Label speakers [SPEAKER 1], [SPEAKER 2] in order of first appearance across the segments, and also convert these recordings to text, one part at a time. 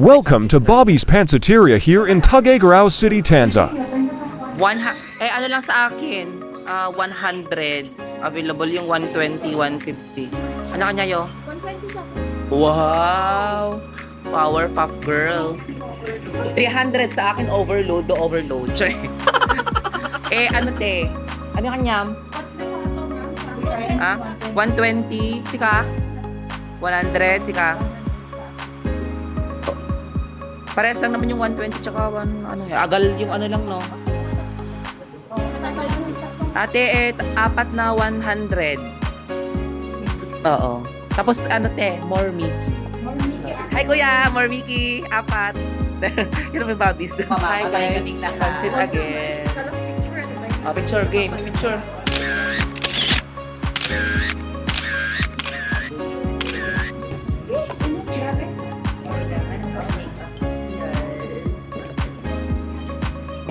[SPEAKER 1] Welcome to Bobby's Pansiteria here in Tuguegarao City, Tanza.
[SPEAKER 2] Ano lang sa akin, 100. Available yung 120, 150. Ano kanya yo?
[SPEAKER 3] 120 siya.
[SPEAKER 2] Wow! Power puff girl. 300 sa akin, overload do overload. Ano te? Ano kanya? 120, sika? 100, sika? Parehas lang naman yung 120 tsaka agal yung ano lang, no? Ate, apat na 100. Oo. Tapos te, more Mickey. Hi kuya, more Mickey, apat. Yun ang may Bobbies. Hi guys, pansit again. Picture game, picture.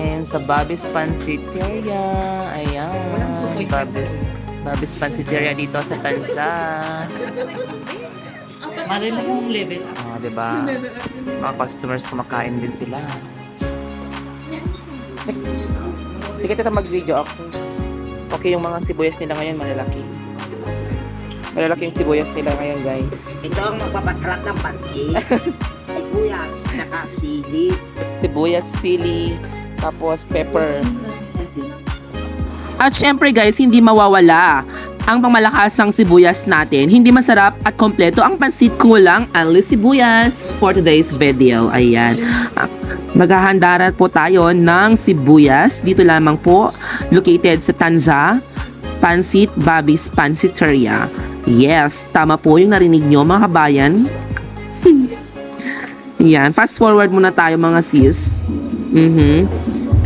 [SPEAKER 2] And sa Bobby's Pansiteria, ayan, Bobby's Pansiteria dito sa Tanza.
[SPEAKER 3] Marami yung level.
[SPEAKER 2] Diba? Mga customers kumakain din sila. Sige, tita, mag-video ako. Okay, yung mga sibuyas nila ngayon, malalaki. Malalaki yung sibuyas nila ngayon, guys.
[SPEAKER 4] Ito ang magpapasarap ng pansit. Sibuyas, saka sili.
[SPEAKER 2] Sibuyas, sili, tapos pepper. At syempre guys, hindi mawawala ang pangmalakasang sibuyas natin. Hindi masarap at kompleto ang pansit kung walang only sibuyas for today's video. Ayan. Maghahanda po tayo ng sibuyas. Dito lamang po, located sa Tanza, Pansit Bobby's Pansiteria. Yes, tama po yung narinig nyo mga kabayan. Yan, fast forward muna tayo mga sis.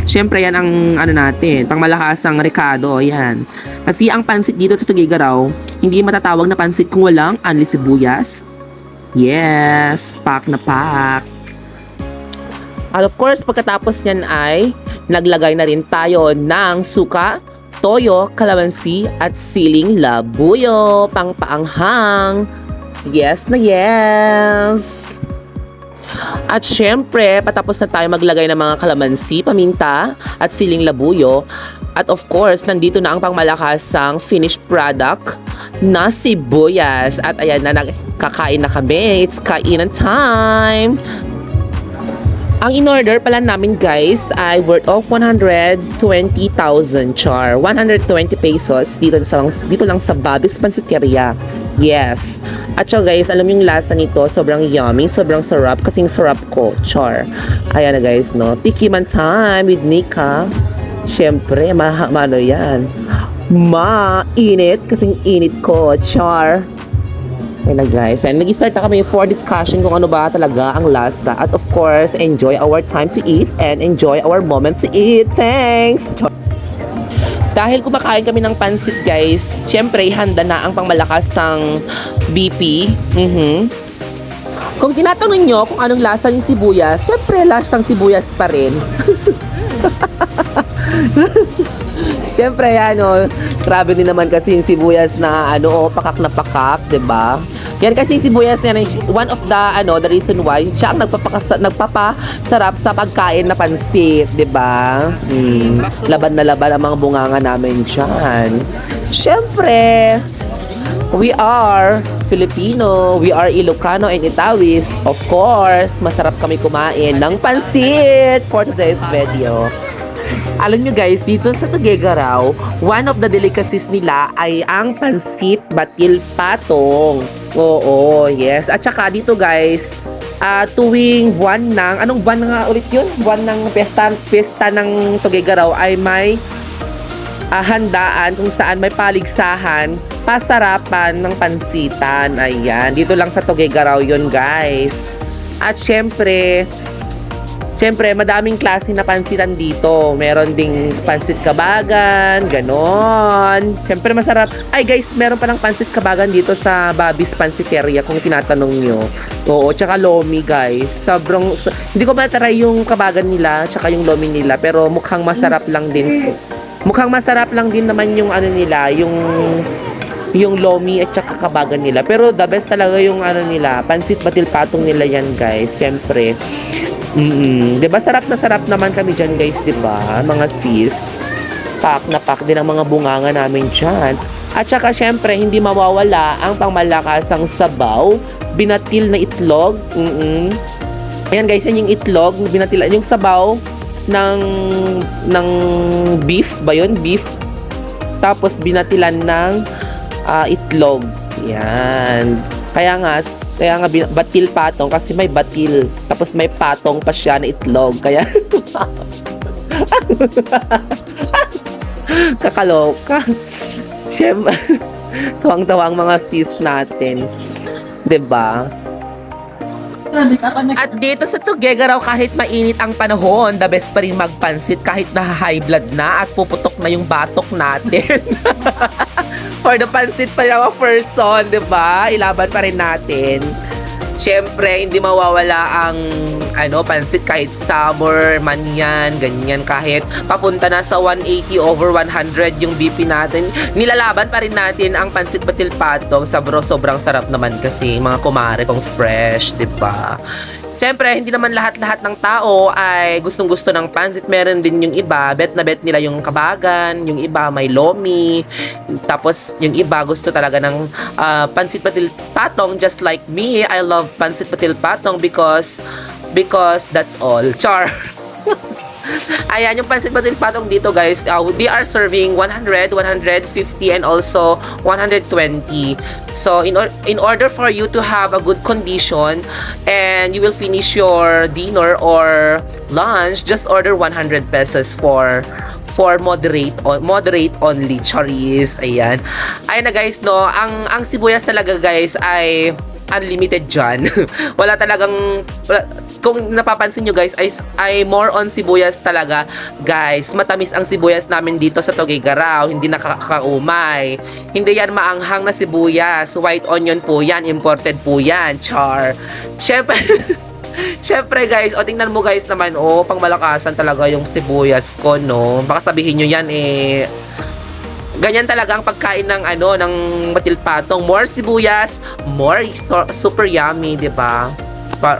[SPEAKER 2] Siyempre yan ang natin, pangmalakasang rekado, yan. Kasi ang pansit dito sa Tuguegarao, hindi matatawag na pansit kung walang only sibuyas. Yes, pak na pak. At of course, pagkatapos niyan ay naglagay na rin tayo ng suka, toyo, kalamansi at siling labuyo, pangpaanghang. Yes na yes. At syempre, patapos na tayo maglagay ng mga kalamansi, paminta, at siling labuyo. At of course, nandito na ang pangmalakasang finished product na sibuyas. At ayan na, kakain na kami. It's kainan time! Ang in-order pala namin guys ay worth of 120,000 char. 120 pesos dito lang sa Bobby's Pansiteria. Yes. At so guys, alam yung lasa nito, sobrang yummy, sobrang sarap kasing sarap ko, char. Ayan na guys, no. Tikiman time with Nika. Syempre, ano yan. Mainit kasing init ko, char. Ayan na guys. And nag-start na kami for discussion kung ano ba talaga ang lasa. At of course, enjoy our time to eat and enjoy our moment to eat. Thanks! Dahil kumakain kami ng pansit guys, syempre handa na ang pangmalakas ng BP. Kung tinatanong nyo kung anong lasa ng sibuyas, syempre lasang sibuyas pa rin. Syempre yan, grabe din naman kasi yung sibuyas na pakak na pakak, 'di ba? Yan kasi sibuyas yan, one of the reason why siya ang nagpapasarap sa pagkain na pansit, 'di ba? Laban na laban ang mga bunganga namin diyan. Syempre, we are Filipino, we are Ilocano and Itawis. Of course, masarap kami kumain ng pansit for today's video. Alam nyo guys, dito sa Tuguegarao, one of the delicacies nila ay ang pansit batil patong. Oo, yes. At saka dito guys, tuwing buwan ng, anong buwan nga ulit yun? Buwan ng pesta ng Tuguegarao ay may handaan kung saan may paligsahan, pasarapan ng pansitan. Ayan, dito lang sa Tuguegarao yun guys. At syempre, madaming klase na pansitan dito. Meron ding pansit kabagan, ganon. Siyempre masarap. Ay guys, meron palang pansit kabagan dito sa Bobby's Pansiteria kung tinatanong nyo. Oo, tsaka lomi guys. Hindi ko matry yung kabagan nila, tsaka yung lomi nila. Pero mukhang masarap lang din. Mukhang masarap lang din naman yung nila, yung yung lomi at saka kabagan nila. Pero the best talaga yung ano nila, pansit batil patong nila yan, guys. Siyempre. 'Di ba sarap na sarap naman kami diyan, guys, 'di ba? Mga sis. Pack na pack din ang mga bunganga namin diyan. At saka siyempre, hindi mawawala ang pangmalakasang sabaw, binatil na itlog. Ayan, guys, yan yung itlog, binatil, yung sabaw ng beef ba yun? Beef. Tapos binatilan ng itlog. Yan. Kaya nga batil patong kasi may batil. Tapos may patong pa siya na itlog. Kaya kakaloka. Siyempre, tuwang-tuwa ang mga sis natin. 'Di ba? At dito sa Tuguegarao, kahit mainit ang panahon, the best pa rin magpansit kahit na high blood na at puputok na yung batok natin. For the pansit pa rin ang person, di ba? Ilaban pa rin natin. Siyempre, hindi mawawala ang pansit kahit summer man yan, ganyan. Kahit papunta na sa 180 over 100 yung BP natin, nilalaban pa rin natin ang pansit batil patong. Sobrang sarap naman kasi mga kumare pang fresh, di ba? Siyempre, hindi naman lahat-lahat ng tao ay gustong-gusto ng pansit. Meron din yung iba, bet na bet nila yung kabagan, yung iba may lomi, tapos yung iba gusto talaga ng pansit patil patong. Just like me, I love pansit patil patong because that's all. Char! Ayan, yung pansit patil patong dito, guys, they are serving 100, 150, and also 120. So, in order for you to have a good condition and you will finish your dinner or lunch, just order 100 pesos for moderate only, charis. Ayan na, guys, no, ang sibuyas talaga, guys, ay unlimited dyan. Kung napapansin nyo, guys, ay more on sibuyas talaga, guys. Matamis ang sibuyas namin dito sa Tuguegarao, hindi nakakaumay. Hindi yan maanghang na sibuyas. White onion po yan, imported po yan, char. Syempre, guys, tingnan mo, guys, naman, pangmalakasan talaga yung sibuyas ko, no. Baka sabihin nyo yan, ganyan talaga ang pagkain ng ng batil patong. More sibuyas, more super yummy, 'di ba?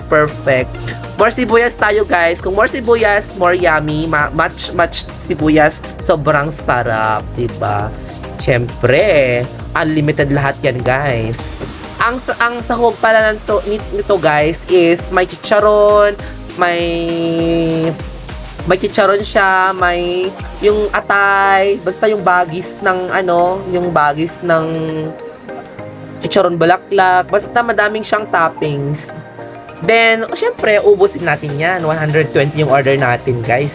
[SPEAKER 2] Perfect. More sibuyas tayo, guys. Kung more sibuyas, more yummy. Much sibuyas, sobrang sarap, 'di ba? Syempre, unlimited lahat 'yan, guys. Ang sahog pala nito, guys, is may chicharon, may chicharon siya, may yung atay, basta yung bagis ng yung bagis ng chicharon bulaklak, basta madaming siyang toppings. Then, syempre, ubusin natin yan. 120 yung order natin, guys.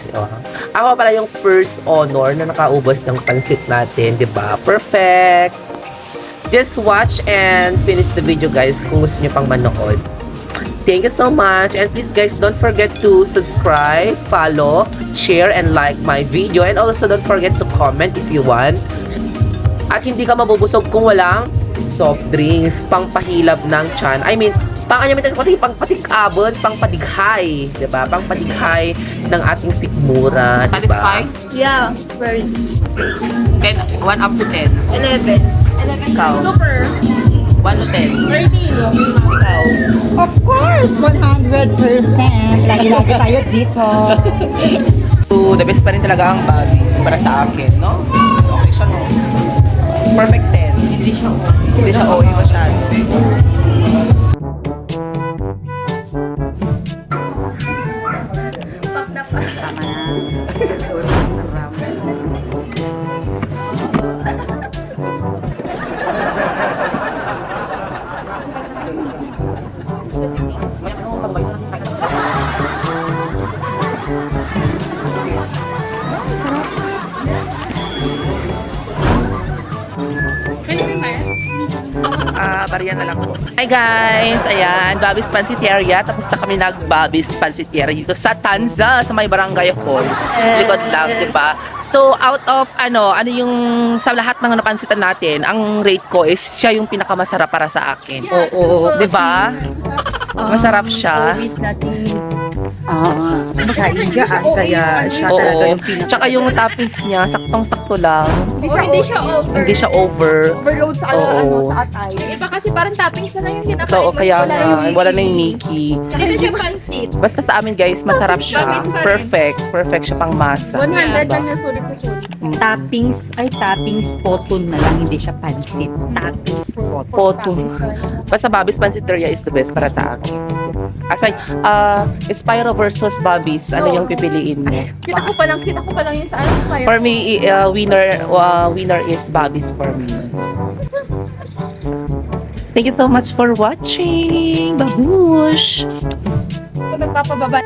[SPEAKER 2] Ako pala yung first honor na nakaubos ng pansit natin, di ba? Perfect! Just watch and finish the video, guys, kung gusto nyo pang manood. Thank you so much, and please, guys, don't forget to subscribe, follow, share, and like my video, and also don't forget to comment if you want. At hindi ka mabubusog kung walang soft drinks, pangpahilab ng tiyan. I mean, pangpatikabon, pangpadighay, diba? Pangpadighay ng ating sikmura, diba?
[SPEAKER 3] Satisfied? Yeah, very.
[SPEAKER 2] 10, 1 up to 10.
[SPEAKER 3] 11.
[SPEAKER 2] Ikaw.
[SPEAKER 3] Super.
[SPEAKER 2] 1 to 10.
[SPEAKER 3] 13.
[SPEAKER 2] Ikaw.
[SPEAKER 5] Of course, 100%. Lagi-lagi tayo dito.
[SPEAKER 2] So, the best pa rin talaga ang bagis para sa akin, no? Okay siya, no? Perfect 10. Hindi siya OA masyado. Bariya na lang po. Hi, guys! Ayan, Bobby's Pansiteria. Tapos na kami nag-Bobby's Pansiteria dito sa Tanza, sa may barangay hall. Likod lang, di ba? So, out of, ano yung, sa lahat ng napansitan natin, ang rate ko is siya yung pinakamasarap para sa akin.
[SPEAKER 3] Oo.
[SPEAKER 2] Di ba? Masarap siya.
[SPEAKER 3] Always nating
[SPEAKER 5] Makaingaan kaya siya talaga
[SPEAKER 2] Oo.
[SPEAKER 5] yung pinaka.
[SPEAKER 2] Tsaka yung toppings niya, saktong-sakto lang.
[SPEAKER 3] Hindi siya over.
[SPEAKER 2] Hindi siya over.
[SPEAKER 3] Overload sa
[SPEAKER 2] Oo.
[SPEAKER 3] sa atay. Iba kasi parang toppings na lang yung kinakain
[SPEAKER 2] So,
[SPEAKER 3] mo.
[SPEAKER 2] kaya
[SPEAKER 3] Wala
[SPEAKER 2] nga,
[SPEAKER 3] yung
[SPEAKER 2] wala na yung Mickey.
[SPEAKER 3] Hindi na siya pansit.
[SPEAKER 2] Basta sa amin guys, masarap siya.
[SPEAKER 3] Tamis pa rin.
[SPEAKER 2] Perfect. Perfect siya pang masa.
[SPEAKER 3] 100 lang yung sulit na sulit.
[SPEAKER 5] Toppings poton na lang, hindi siya pansit. Toppings poton.
[SPEAKER 2] Poto. Basta Bobby's Pansiteria is the best para sa akin. Asay, Spyro versus Bobby's, ano yung pipiliin mo?
[SPEAKER 3] Kita ko pa lang yung sa Aspire.
[SPEAKER 2] For me, winner is Bobby's for me. Thank you so much for watching. Babush!
[SPEAKER 3] Nagpapababa.